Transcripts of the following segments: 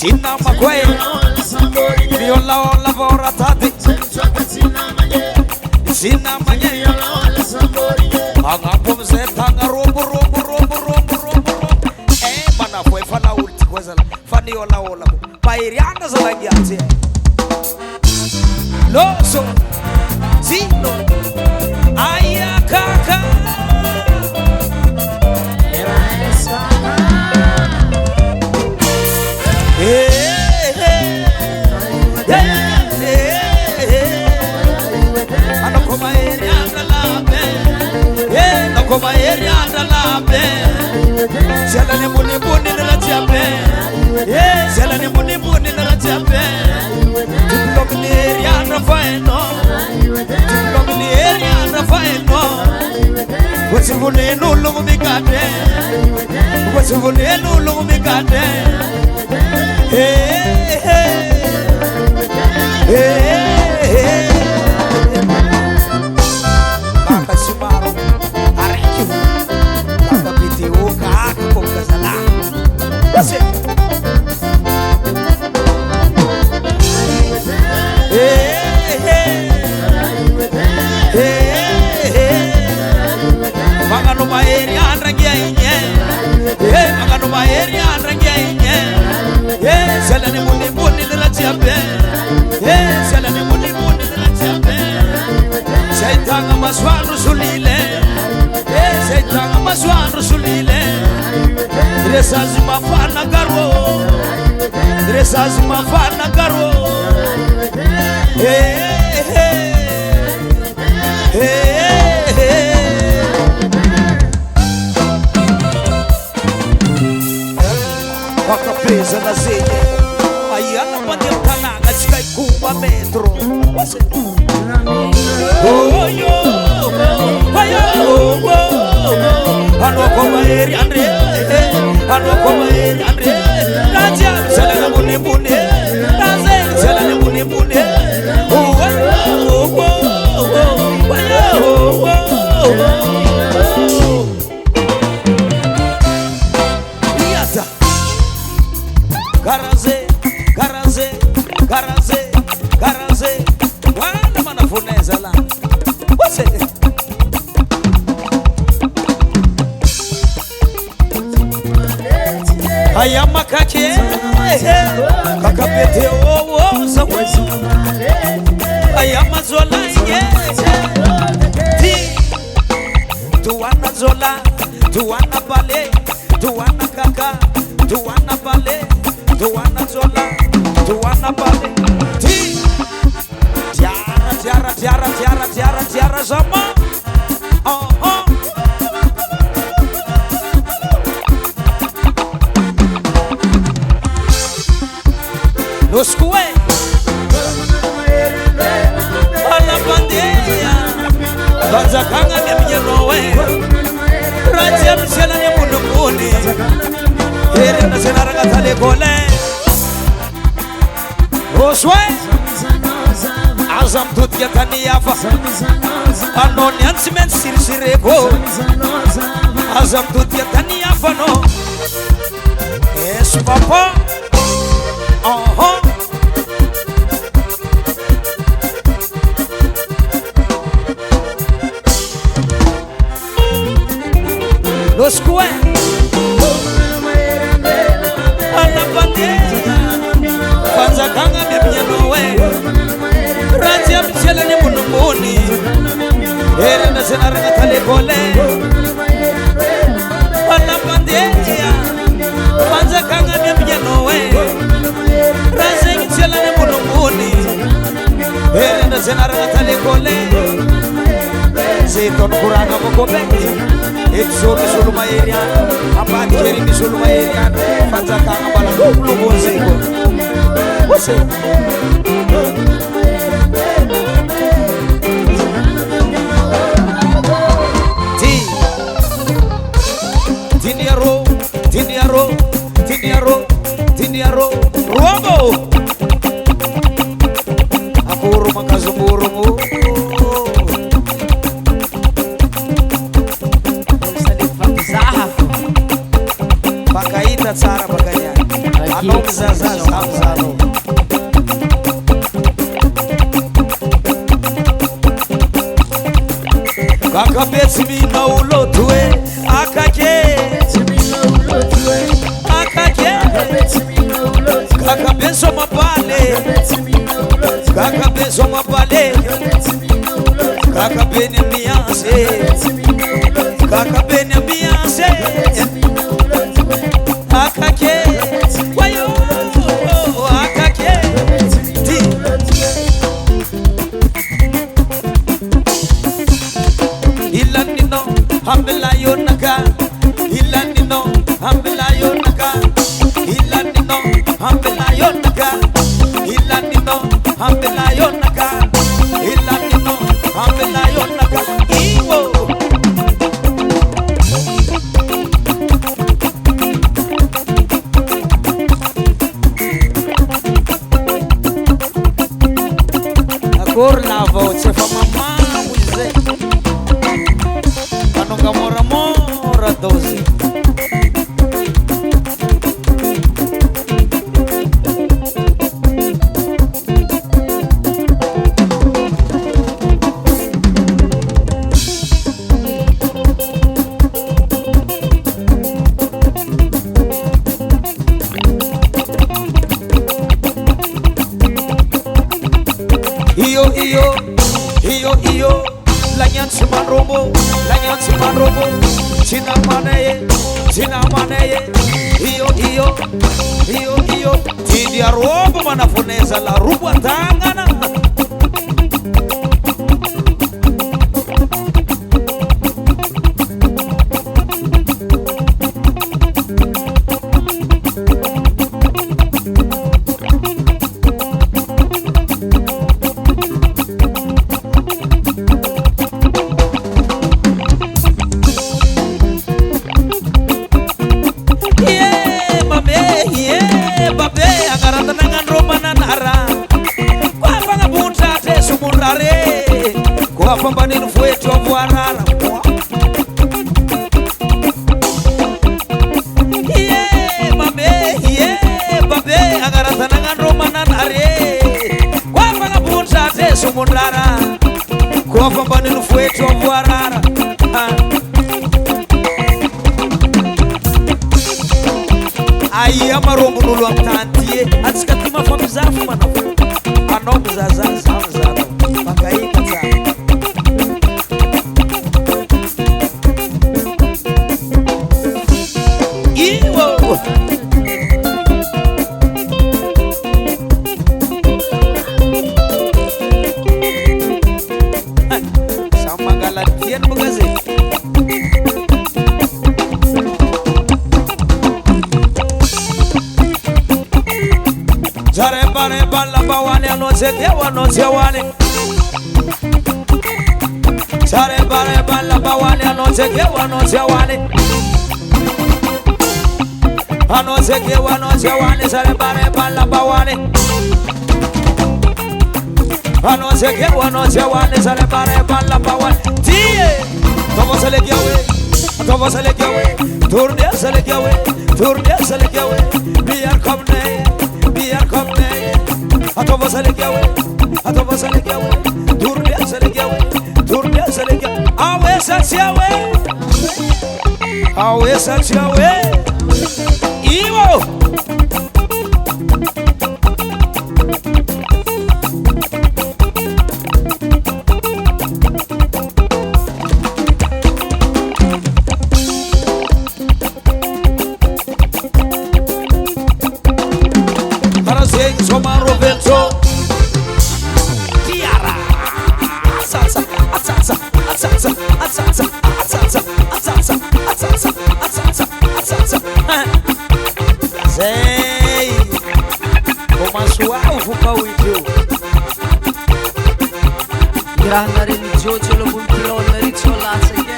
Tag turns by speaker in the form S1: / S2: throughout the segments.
S1: Sina makwe Viola ola vora tati Sina manye Anga pumse tanga robo mana fwe fana ulti kwezala Fani ola Pairiana zala gianzi Loso Zino Aya kaka Koma area andalabe Sela ni muni nila tiabe Sela ni muni nila tiabe Tuplok ni area andrafaeno Tuplok ni area andrafaeno Wasi muni nulungu mikade Wasi muni nulungu mikade Kaka Sumaru What's it? Magano maeri andrangia inye. Magano maeri andrangia inye. Sela ni muni nila tiabe. Sela ni muni nila tiabe. Shaitanga maswanu sulile. Shaitanga maswanu sulile. Dressage mafana garo Dressage mafana garo Waka pesa na zenye Ayana patil kananga Chikay kuba metro Oh yo Ano koma eri andre Ano koma eri andre Raja Sela na muni Raja Sela na muni Iyata Garaze Wana mana funeza la What's it? Ayama kake Kakapete sawa Ayama zola Ti Tuwana zola Tuwana bale Tuwana kaka Tuwana bale Tuwana zola Tuwana bale Ti Tiara sama Los kue Ala bandeya Banza kanga nemye nowe Raja msela nye munumuni Heri na sena raga tale kole Oswe Azam tut yatani yafa Anoni ansimen sirsireko Azam tut yatani yafa no Es papa Los kue Ala bandeya Banza kanga nemye nowe Raja mchele ni munumuni Ere na sena raga tale kole Ala bandeya Banza kanga nemye nowe Raja mchele ni munumuni Ere na sena raga tale kole Zeton kuranga mokobe Exo ni suluma erian Abad keri ni suluma erian Banza kanga bala Lugu bonzeko What's it? Tiniaro Ruogo Akuru makazumburumu Pakaita tsara bagaya Anong zaza Kakabetsi mina ulotwe akake akake kakabeso mapale kakabeso mapale kakabene miase kakabene miase akake wayo akake ilanino hambela yonaka ilanino hambela yonaka ilanino hambela yonaka ilanino hambela yonaka ilanino hambela yonaka iwo agora na voce fa mamma muze anonga mora mora 12 iyo lanyansi manrobo china maneye iyo tidi arobo manafoneza la rubwa tangana pambanini fwetu avwarara babe agarathanangandromananare kwapangabuntate sumunrara kwa pambanini fwetu avwarara aiya marombonolo amtantie atsikatuma famizafu manao anao mizazazamzano makaika tsara Anotewane sare bare balla bawale anotekewa anotewane sare bare balla bawale anotekewa sare bare balla bawale tie tomo selekiawe tourne selekiawe biar komne atovo selekiawe tourne selekiawe awe sachiawe iwo
S2: Grande religioso lo puntilò il ricciolazzo che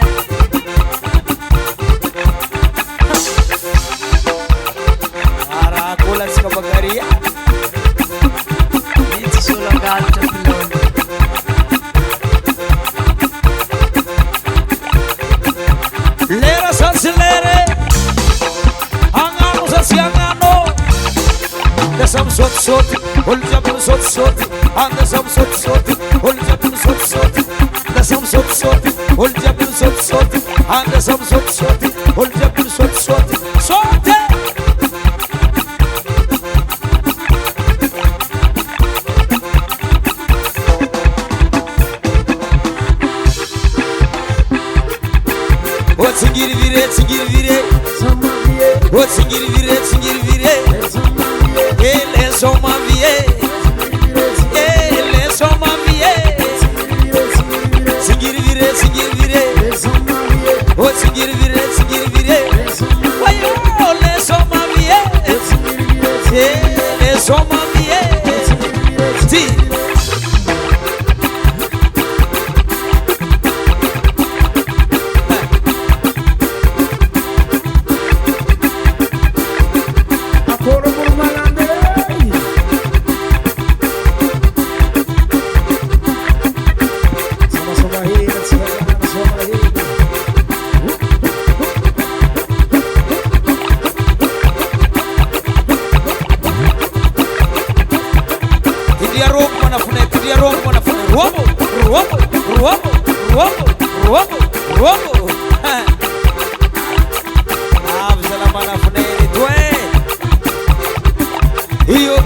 S1: Aracola scapagaria
S2: dici solo a calcio pilone
S1: Lera salsilere Angano sasiangano Desam sot Oljabun sot Andesam sot Oljabun sot Desam sot Oljabun Sam sote, olja bil sote. O tsingiri vire. O tsingiri vire. Ele soma vie. Tsingiri vire. O tsingiri vire. Wayo le soma vie. Ele soma vie. Ti. Ruomo. Salamana funeni tue. Iyo.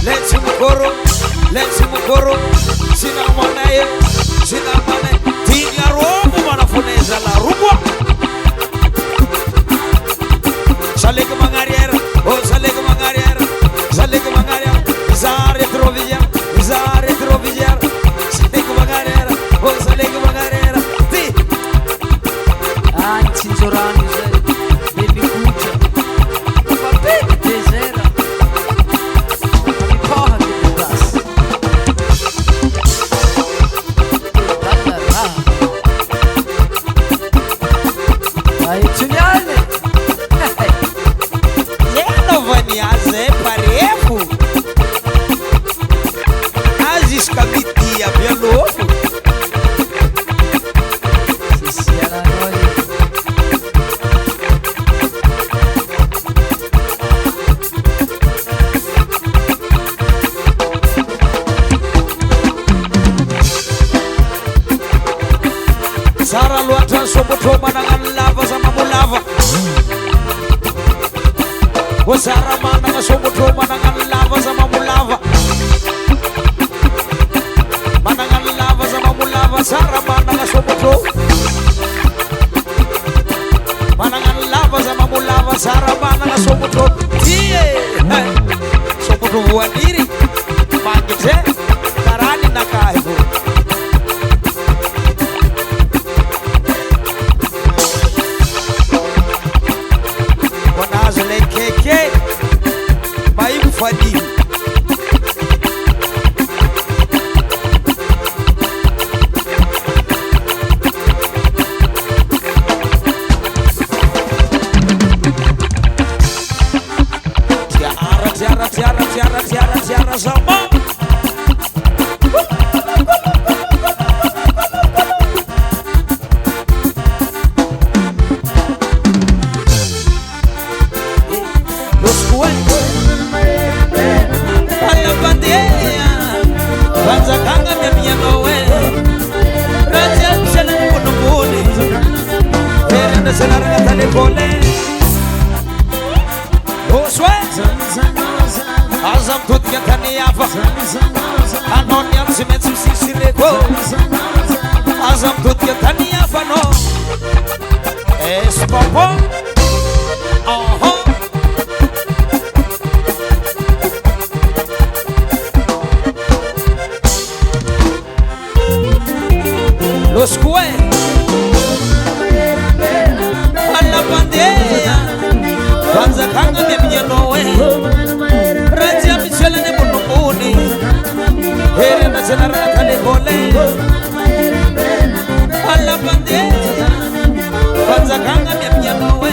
S1: Let's mukoro. Sina manae. Tinya Ruomo mana funeza la rubwa. Salege mangariera. Zare trovigliar. Salege mangariera. Ti.
S2: Anzi Zorani baby Guccia. Ma baby tesera. Mi porra che ti passa. Ai Giuliani.
S1: Leno vaniaze parefu. Azis kabitia vya louco. Sara luatan soboto manangan lava sama mulava. O Sara manangan soboto manangan lava sama mulava. Manangan lava sama mulava. Sara manangan soboto manangan lava sama mulava. Sara manangan soboto. Iye soboto buat diri mangite karani nakaibu. Keke Baibu Fadi Tiara sama Azam tut ketani afa Anoniam simetsu sisireko Azam tut ketani afa no Espopo Los cue Alla pandea Kwanza kanga mia noe Rajia michele ne bunumuni Here na zenara kale gole Alla pandea Kwanza kanga mia noe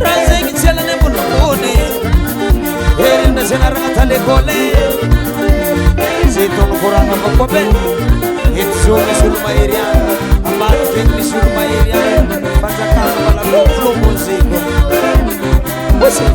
S1: Rajia michele ne bunumuni Here na zenara kale gole Zitonu kuranga makobe Itzo misulma area Amari ken misulma area Kwanza kanga wala loflo muziko What's it?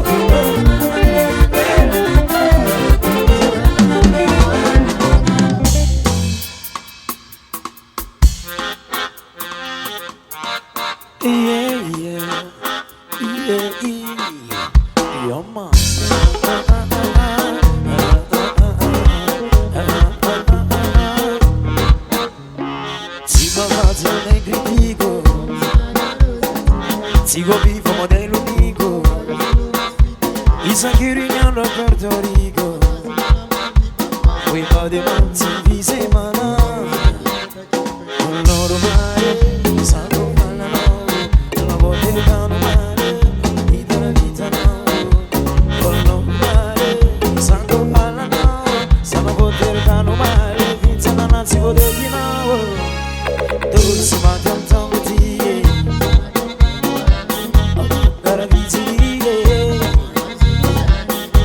S3: de manti vi semana loro mare sanno male no la volte danno male vita la vita no loro mare sanno male no sanno volte danno male vita la nazi volte di no dolce ma tanto di gara vizzi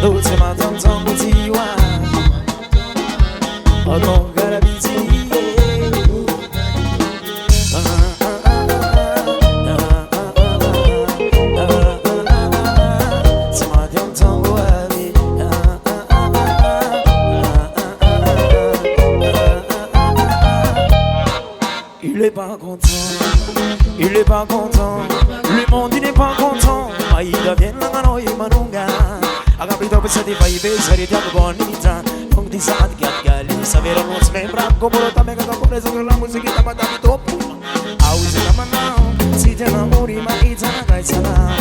S3: dolce ma tanto di wa oh gara vizzi il est pas content, le monde il n'est pas content, ma ida viene la noi manunga, ha capito che se ti fai pensare ti ha bonita, non ti sa che gali, sapere non sembra come lo tamme che dopo preso con la musica ma da dopo, auzi la mano, si ti innamori ma ita na kai sana,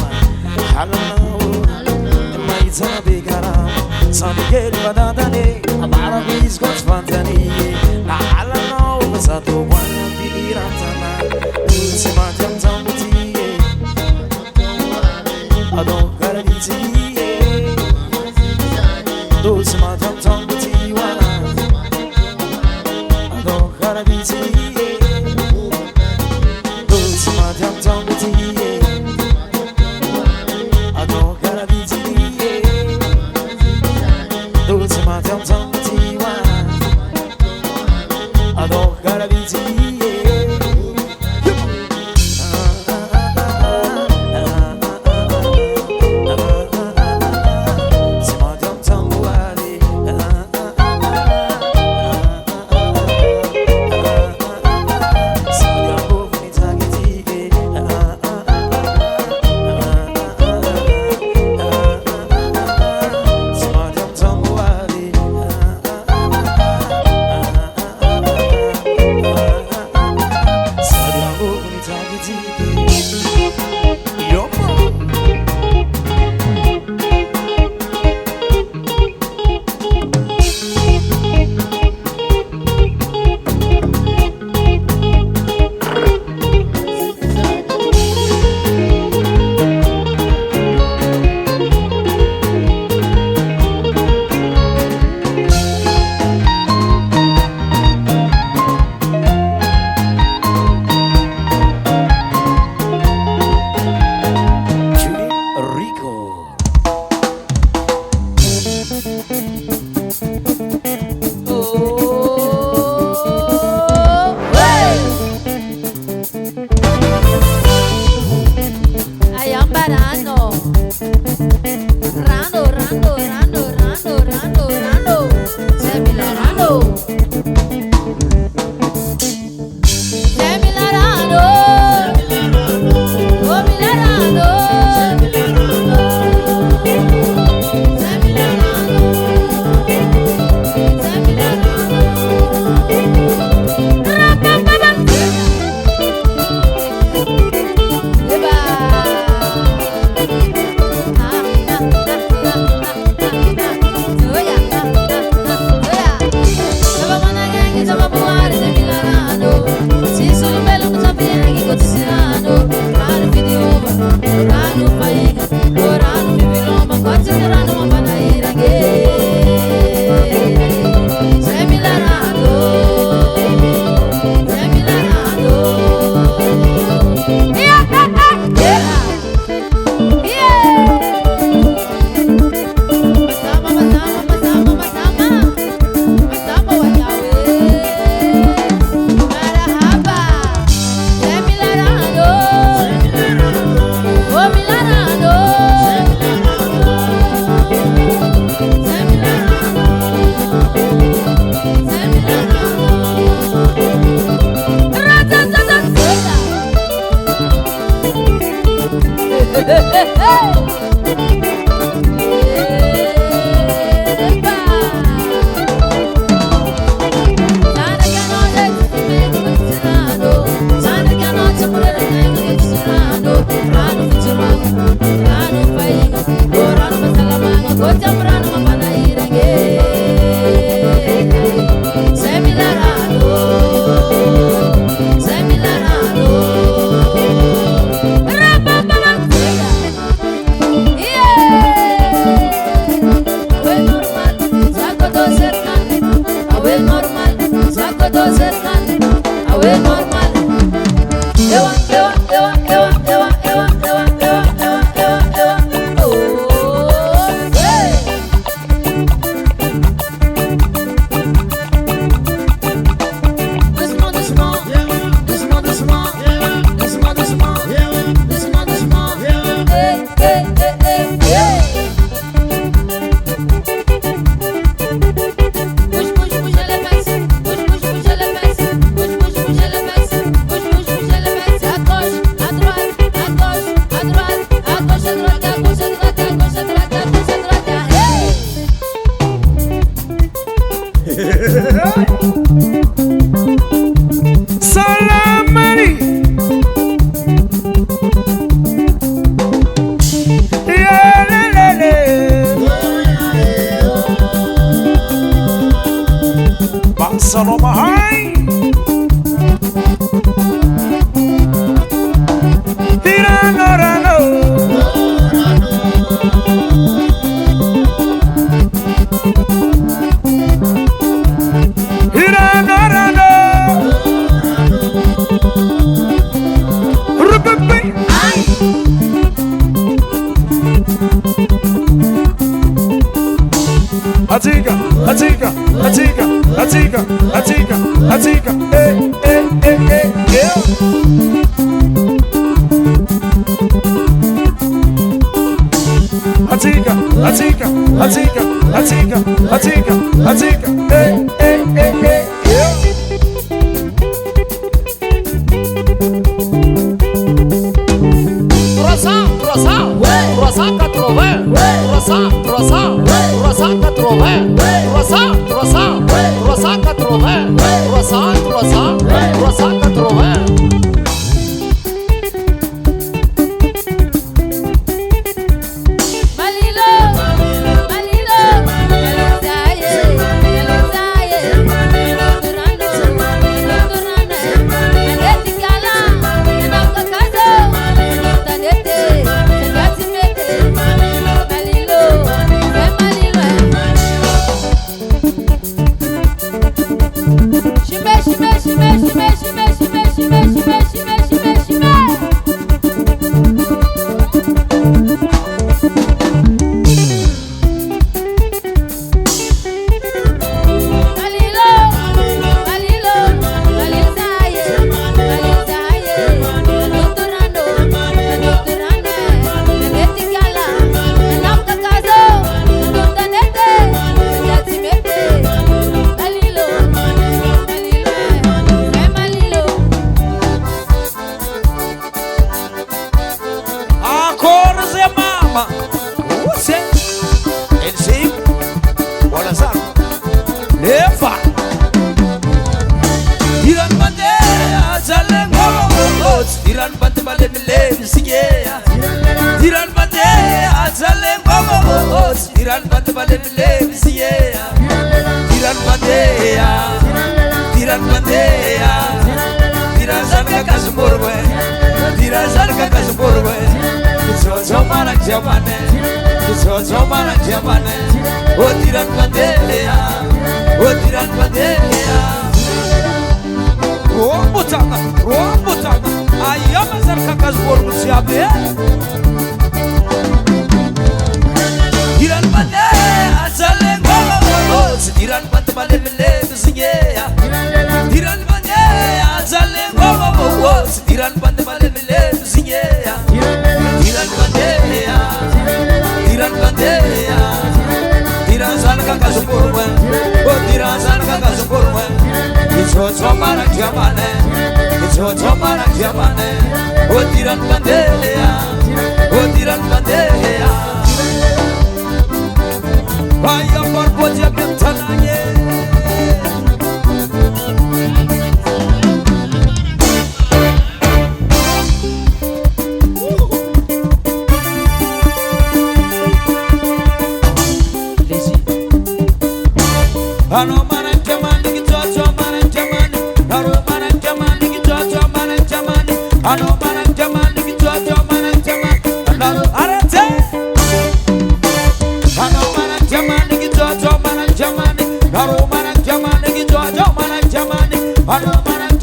S3: ma ita na begara, sa che li vada da ne, amara mi scos fantani, la alla no, sa tu quando ti irantana. Se matiam zambutie adon caradizie dolce matiam zambutie adon caradizie dolce matiam zambutie adon caradizie dolce matiam zambutie adon caradizie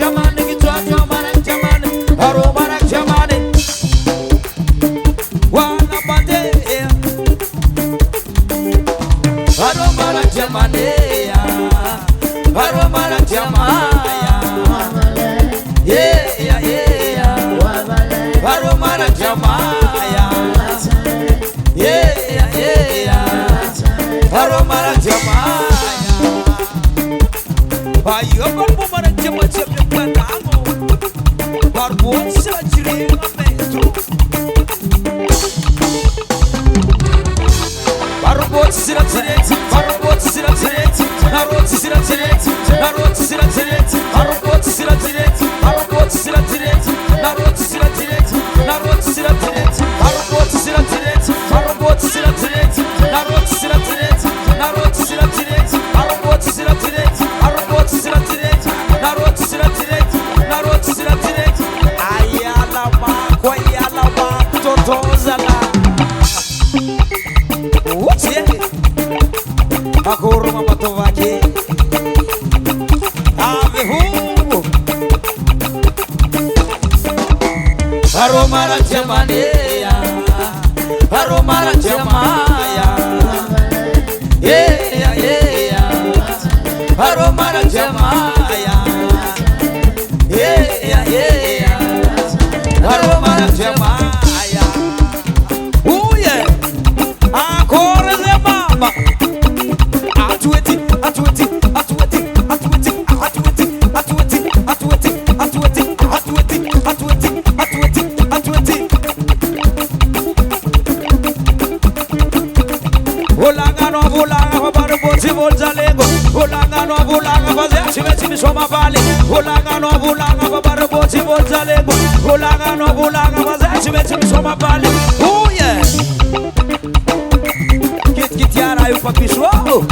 S1: Jamani, jamani, Baromara jamaya, yeah, yeah, Baromara jamaya, yeah, yeah, Baromara jamaya. Ayo Baromara jamaya sepetango, Baromara sajirima metro. Baromara siratireti, Baromara siratireti, Baromara siratireti, Baromara siratireti, Baromara siratireti, Baromara siratireti, Baromara siratireti, Baromara siratireti, Baromara siratireti, Baromara siratireti, Baromara siratireti, Baromara siratireti, Baromara siratireti, Baromara siratireti, Baromara siratireti, Baromara siratireti. Ayala ma totozala. Utie Akuru mama tovaki Ave hu Baromara jamania, Baromara jamaya, yeah, yeah, Baromara jamaya, yeah, yeah, Baromara jamaya. Oh yeah, Akore ze mama. Atueti, atueti, atueti, atueti, atueti, atueti, atueti, atueti, atueti, atueti, atueti, atueti. Volanga no volanga para posi volzalengo. Volanga no volanga fazer chimete me chama vale. Volanga no volanga para posi volzalengo. Volanga no volanga fazer chimete me chama vale. Oh yeah. Kit yara eu pa pisou.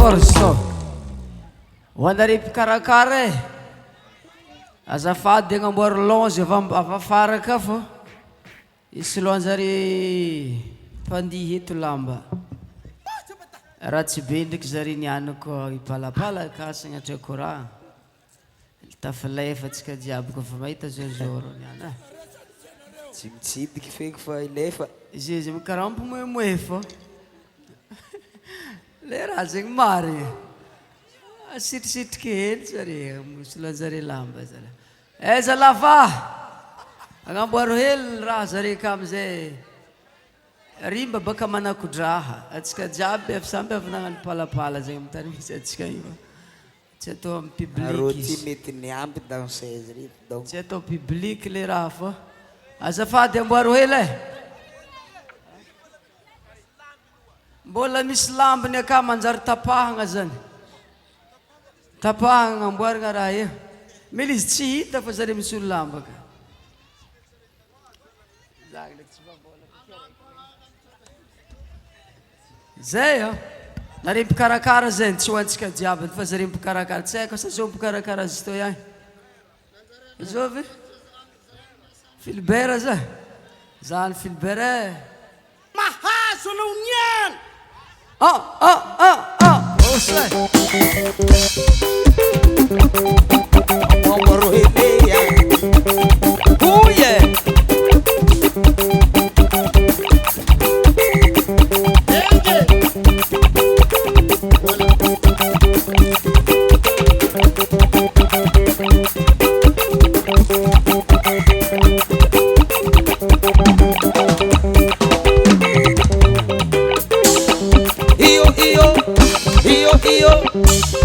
S2: force. Ho anareo mpikarakara e. Azafady agnamboary longe avy afara ka fô isy lohanjare mpandihy eto lamba. Raha tsy be ndraiky zare nianako ipalapala ka sagnatria courant. Tafalefa-tsika jiaby koa fa mahita zao niana.
S3: Tsy mitsidiky feky fa ilefa.
S2: Izy karaha mampimoemoe fô. Le raha zegny marigny. Asitritriky hely zare misy lohanjare lamba zare. Zalava! Agnamboaro hely raha zare ka amizay rimba baka manakodraha. Atsika jiaby efa samby avy nagnano palapala zegny amin'ny tany misy atsika io. Tsy atao amin'ny public izy.
S3: Ty mety niampy danseuse reto donc.
S2: Tsy atao public le raha fô. Azafady amboaro hely e. Mbola misy lambany aka manjary tapahagna zany. Tapahagna amboarigna raha io. Mila izy tsy hita fa zare misy olo lamba ka. Zay nare mpikarakara zay tsy hoantsika jiaby fa zare mpikarakara tsy haiko sa zao mpikarakara azy tô ihany. Zao ve? Filibert zay. Zany Filibert.
S4: Mahazo no nian.
S2: Osai.
S3: Amboaro hely ya.
S1: Uye!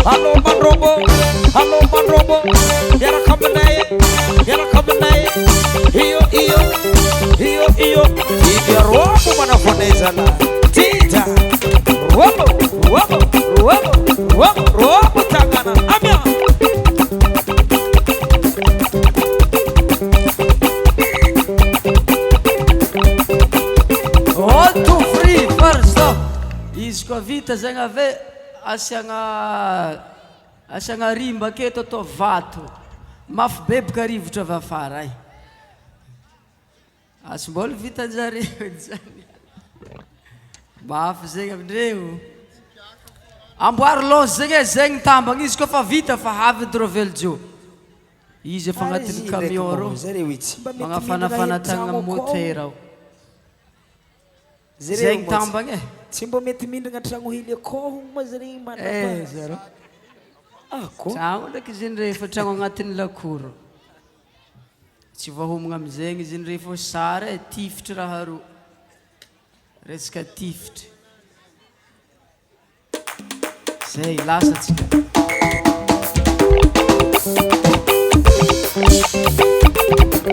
S1: Hello, man robo. Yara coming nae. Iyo. Ibia robo mana foneza la. Tita. Robo tangana. Amia.
S2: 8 free first. Izy koa vita zegny ave asiagna rimba aketo atao vato. Mafy be boka rivotra avy afara ay. Asy mbola vitanjareo zany. Mafy zegny amindreo. Amboary lozy zegny tambagna izy koa fa vita fa avy droveljo. Izy efa agnatin'ny camion rô. Magnafanafana tagna motera ao. Zegny tambagna e.
S3: Tsy mba mety mindrana tragno hely akôho ma zare manapa.
S2: Zaro.
S3: Ako.
S2: Tragno ndraiky izy indray fa tragno agnatin'ny lakoro. Tsy voahomagna amizegny izy indray fô sara e tifitra raha roa. Resaka tifitra. Zay lasatsika.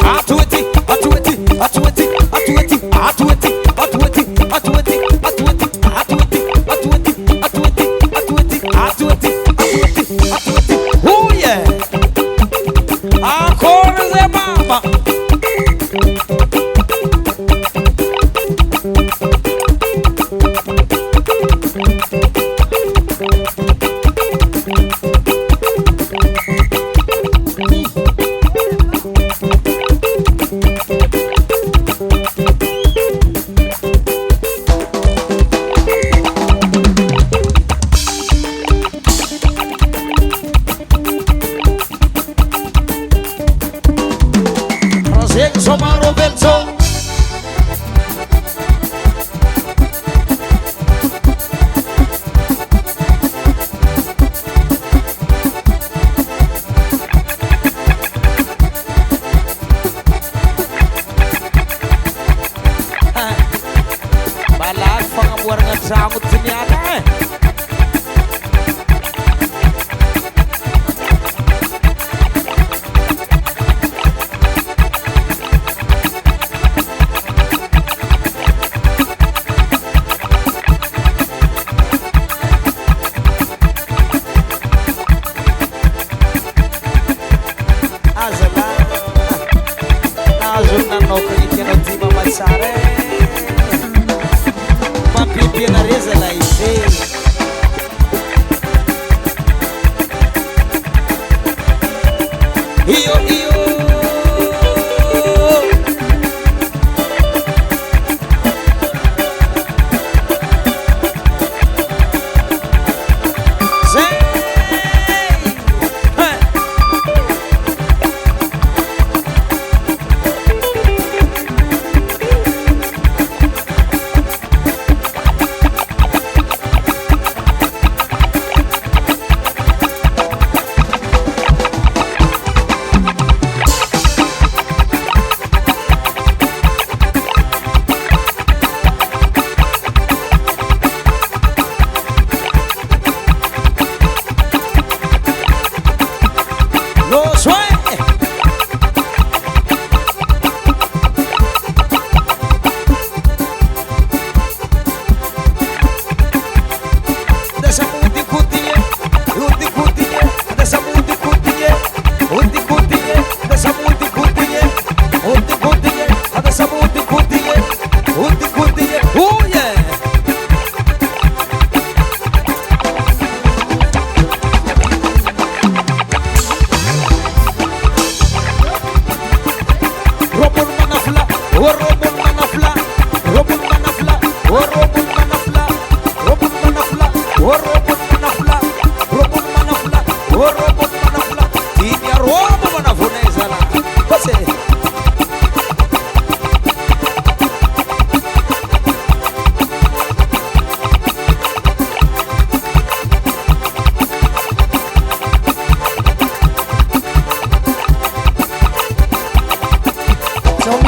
S1: Atueti. Oh yeah. Ancora ze mama. Somaro Benzo.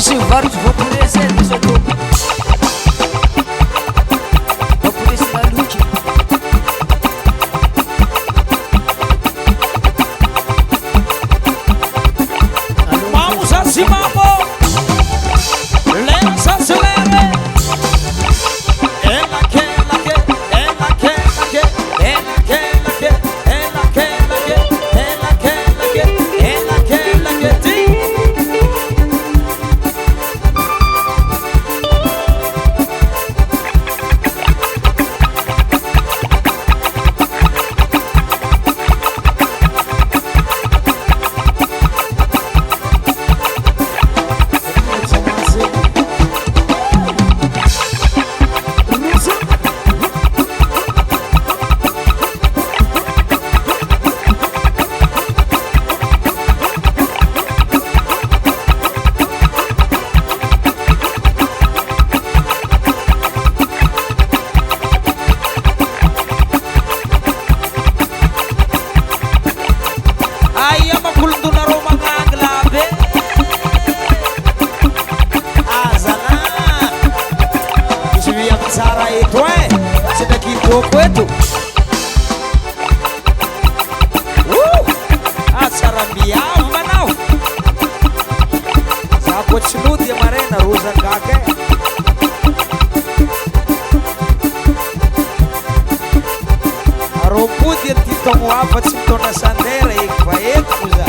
S2: Misy mivarotra vaporesy misy atao vaporesy laloky
S1: Mamo sa si mamo Lera sa si lere Ela ke ti kwetu asarambiavu manao zako tsinody marena rozangake arompody ty tomo afatsy mitona sandera eky va eky za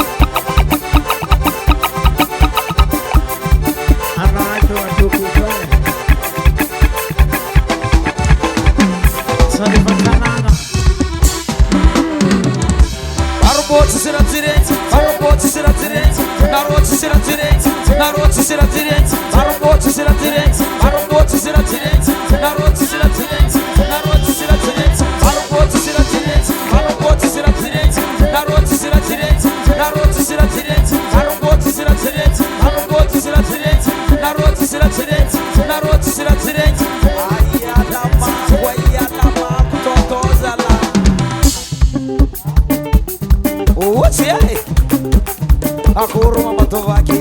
S1: Acorro uma batova aqui.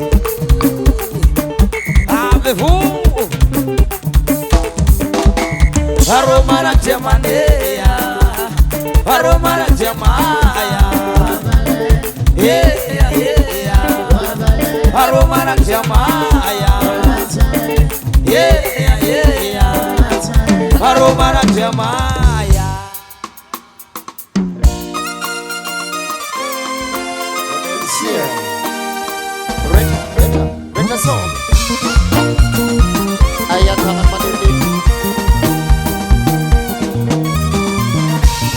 S1: Avevu. Aroma na diamaneia. Aroma na diamaia. Yeah, yeah. Aroma na diamaia. Yeah, yeah. Aroma na diamaia.
S5: Ayat tangan manulit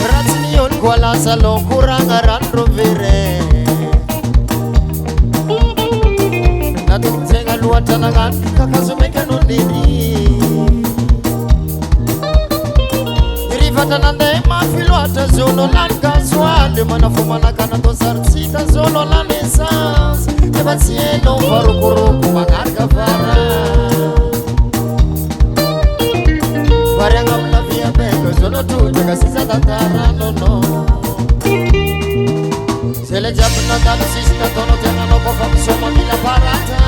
S5: Ratsinion kuala salong kurang aran rovere Natung tenga luar tanangan kakasumekan undiri Irivatanande mafilo ata zolo lan casual Mana fumana kana to sartsita zolo lan essence Cielo faru-faru mangar kafara Variangam la via beko sono tu jaga sisa tatara no no Se le giapna da sista tono tenano po fam somo mila parata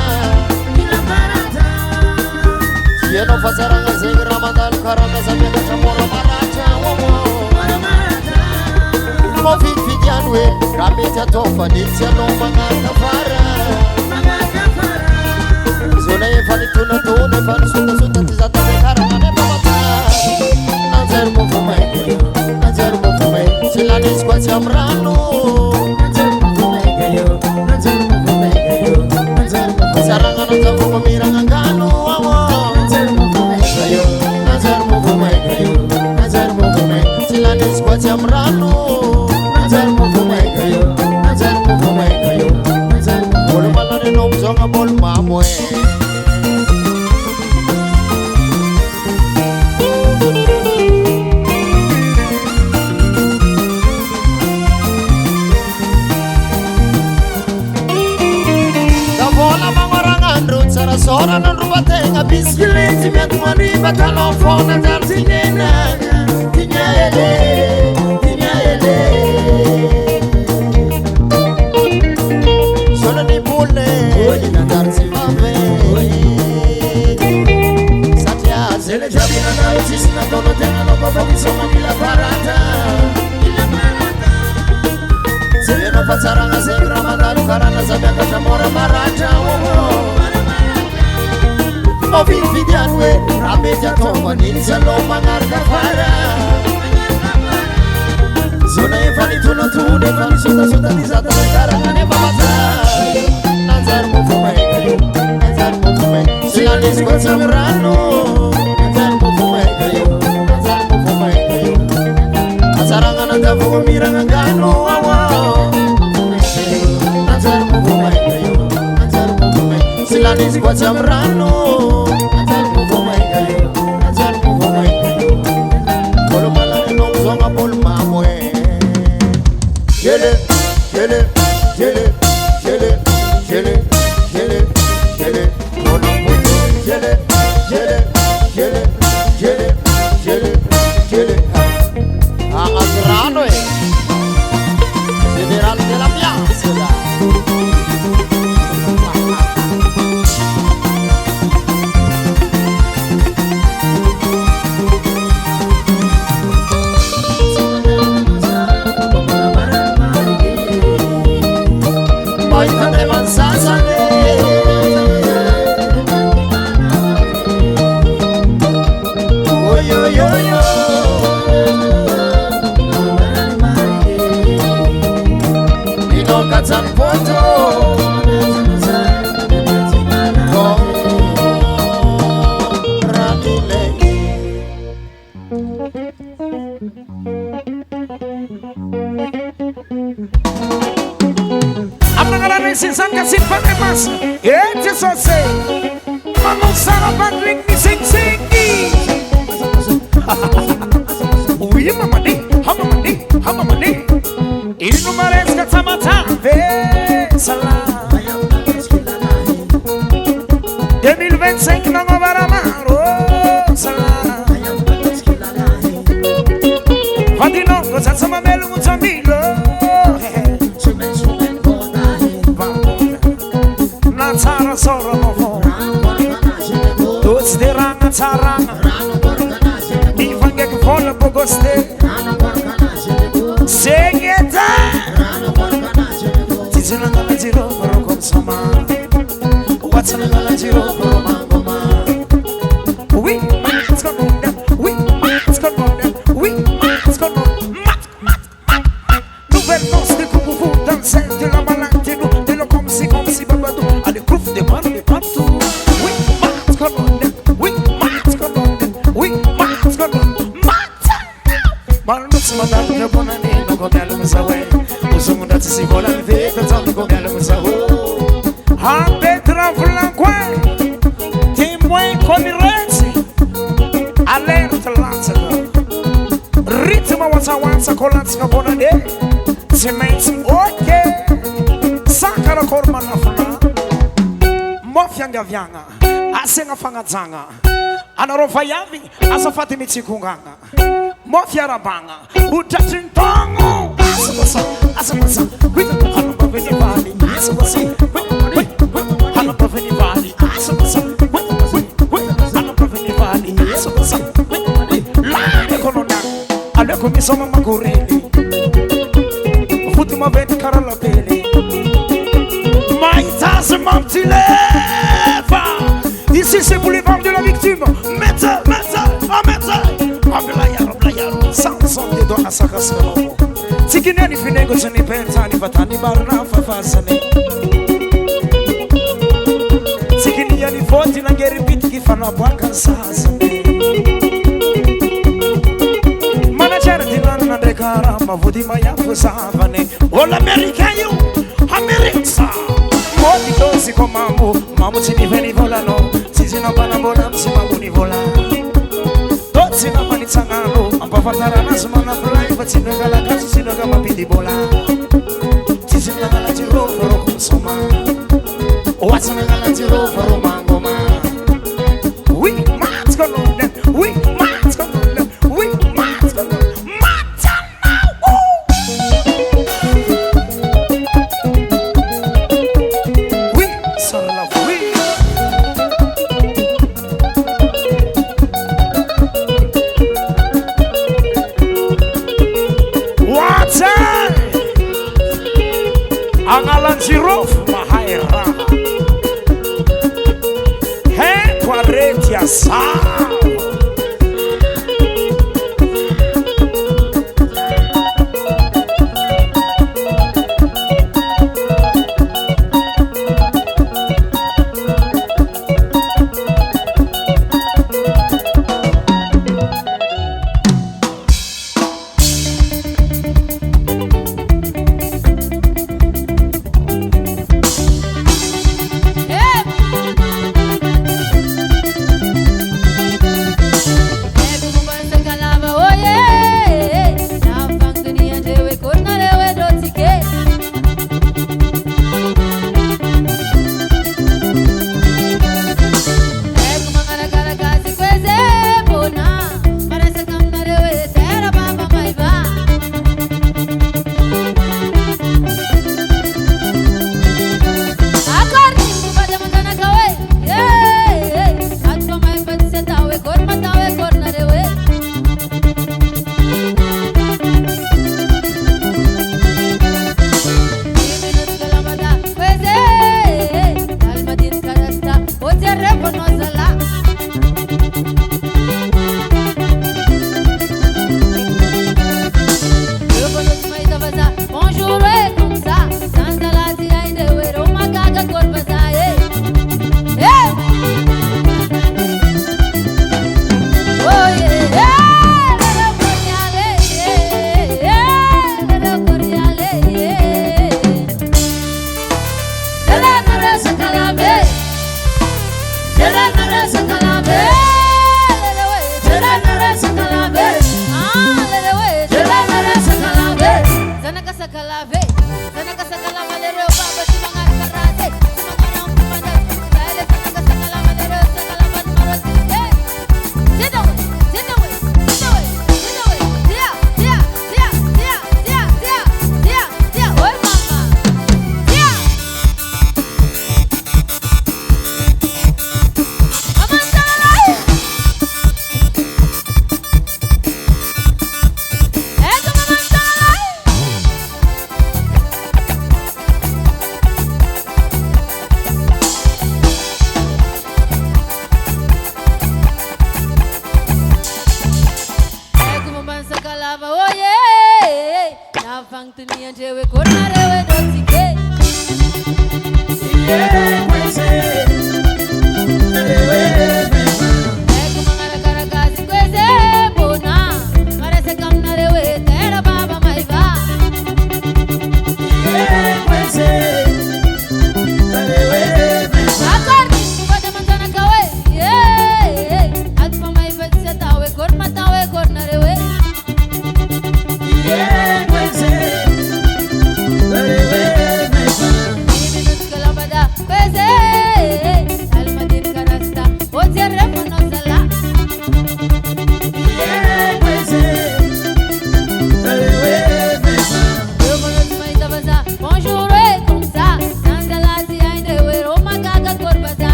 S5: Cielo fasaranga segra mandal karana sabia kacamoro marata Mo fit fijanwe ramita tofa ditya no mangar kafara Zone fali tuna fali suta tizata bekara mane pamata Nazar mo fumai Silani squat siamrano Nazar mo fumai Sarangano zambo mamirang angano Nazar mo fumai Silani squat siamrano Nazar mo fumai Bol malane nom zonga bol mamoe Sora non rubatenga biciclette mi arriva talofona dartinena Tignele Sono di bulle Oggi da darsi va bene Ino fatsarana zegra mandalo karana zabiaka tamora maratra Ovividiano e ramety atao nitsy alao magnaraka fara Zona efa nitonatony efa nisotasota nizata zakarana nefa matsara Nanjary mofo maika io Nanjary mofo maika Sy lanisy koa tsy mirano Nanjary mofo maika io Nanjary mofo maika io Atsaragna nandavogna miragna angano Nanjary mofo maika io Nanjary mofo maika Sy lanisy koa tsy mirano Nanjary mofo maika io Nanjary mofo maika io Bolo malany nao mizonga bolo mamo e Gele, gele, gele, gele, gele, gele, gele, gele, gele, gele, gele, gele, gele. Grano General della Piazza.
S3: Sinsan kasih pakai mas, itu selesai. Mama sarapan ring di sing-singi. Wih mama nih, hama mani. Ini nomor es kacamata, salah. 2025 nang obaramaro, salah. Fadino, cosa sama melu mutamilo. Natara soro novo Tuts de ranga taranga Ivange che folla pogoste Segeta Tizilanga la giro paro consoma Watsanga la giro paro mangoma Oui, mat's gonna go down Oui, mat's gonna go down Oui, mat's gonna go down Mat Nouvelle danse de coucou danser de la malade de lo comme si babadou Allez, crouf des mains de partout Oui, mat's gonna go down Oui, mat's gonna go down Oui, mat's gonna go down Malnuts madame bonane no gomelo msawe Usumu dati si vola vete tanto gomelo msawe Ha Petra Flankwe Timwe Komirezi Alert Lanzaga Ritma wansa kolanska bonane Cements okay Sakara korma na funa Mofyanga vyanga Asenga fangazanga Anarofa yavi Asafati michikunganga Mofya rabanga Utatintongo Asabasa Hana paveni vali Asabasa Hana paveni vali Asabasa Hana paveni vali Asabasa Lade kolona Aleko misoma magurili Futima veni karala peli Maïtas Montileva Ici c'est pour les femmes de la victime Mettez Ablayaro Samson de doa sakasano Tikine ni finego chani penta ni batani barna fafasane Tikine ya ni foti na ngeri biti kifana bwaka sasane Manager dinana na dekara mavudi mayafu savane All American you America Modi dosi kwa Mamu chini veni volano Tizina banambola msimamu ni vola Sina manitsangano ampafatara nasumana fly patsino kala kasu sino kama pindi bola Tisina kala tiro foro kusoma Watsana kala tiro foro mangoma We mat's gonna them We mat's gonna them We mat's gonna Matana We so love we Jirofu mahaira He kwa reti ya saa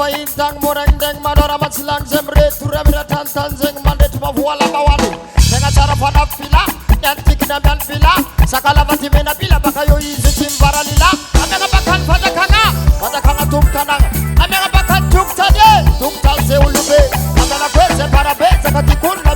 S5: Intang moreng deng madora matsilang zemre turamira tantan zeng mandet mavuala mawali tengah cara pada villa yanti kena dan villa sakala vati mena villa bakayo izi timbara lila amega bakan pada kanga tum kanang amega bakan tuk tade tuk tal se ulube amega kwese para be zakati kun na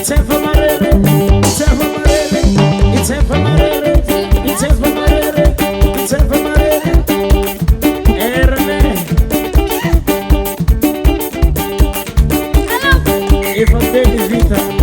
S3: It's time for Marere. It's time for Marere. It's time for Marere. It's time for Marere. It's time for Marere. Erne. If I'm baby Vita.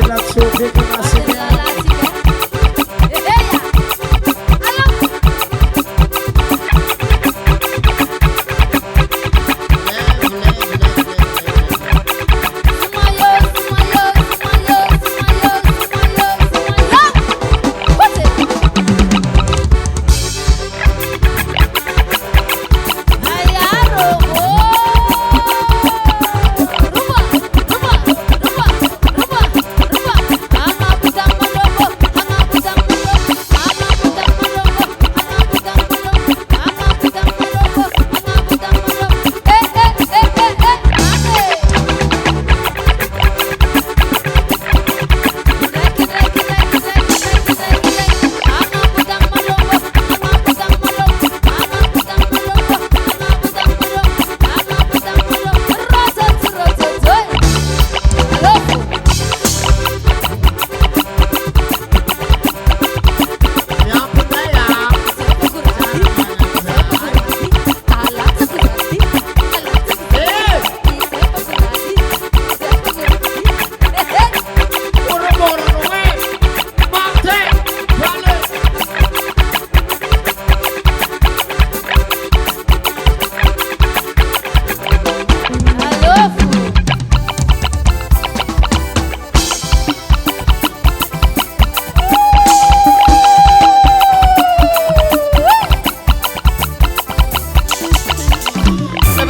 S5: relaxou, fica na cidade.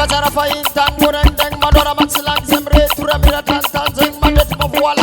S5: Tara fa intang mureng deng madora mat silang semre tura mira tan tan sing mandet mo wala